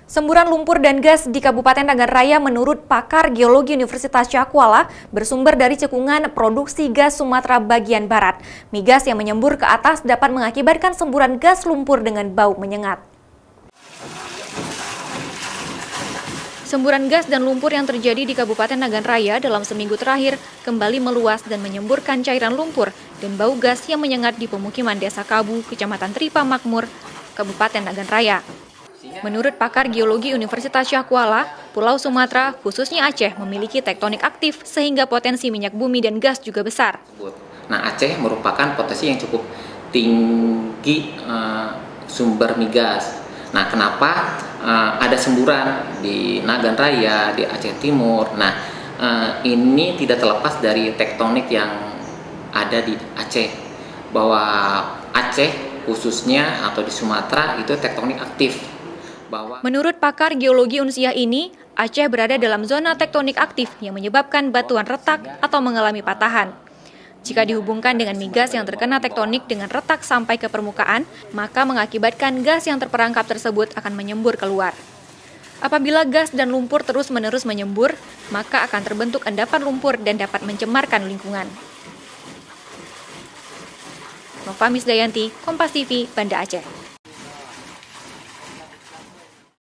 Semburan lumpur dan gas di Kabupaten Nagan Raya menurut pakar geologi Universitas Cakrawala bersumber dari cekungan produksi gas Sumatera bagian barat. Migas yang menyembur ke atas dapat mengakibatkan semburan gas lumpur dengan bau menyengat. Semburan gas dan lumpur yang terjadi di Kabupaten Nagan Raya dalam seminggu terakhir kembali meluas dan menyemburkan cairan lumpur dan bau gas yang menyengat di pemukiman Desa Kabu, Kecamatan Tripa Makmur, Kabupaten Nagan Raya. Menurut pakar geologi Universitas Cakrawala, Pulau Sumatera, khususnya Aceh, memiliki tektonik aktif sehingga potensi minyak bumi dan gas juga besar. Nah, Aceh merupakan potensi yang cukup tinggi sumber migas. Nah, kenapa ada semburan di Nagan Raya, di Aceh Timur? Nah, ini tidak terlepas dari tektonik yang ada di Aceh. Bahwa Aceh khususnya atau di Sumatera itu tektonik aktif. Menurut pakar geologi Unsiah ini, Aceh berada dalam zona tektonik aktif yang menyebabkan batuan retak atau mengalami patahan. Jika dihubungkan dengan migas yang terkena tektonik dengan retak sampai ke permukaan, maka mengakibatkan gas yang terperangkap tersebut akan menyembur keluar. Apabila gas dan lumpur terus-menerus menyembur, maka akan terbentuk endapan lumpur dan dapat mencemarkan lingkungan. Nova Misdayanti, Kompas TV, Banda Aceh.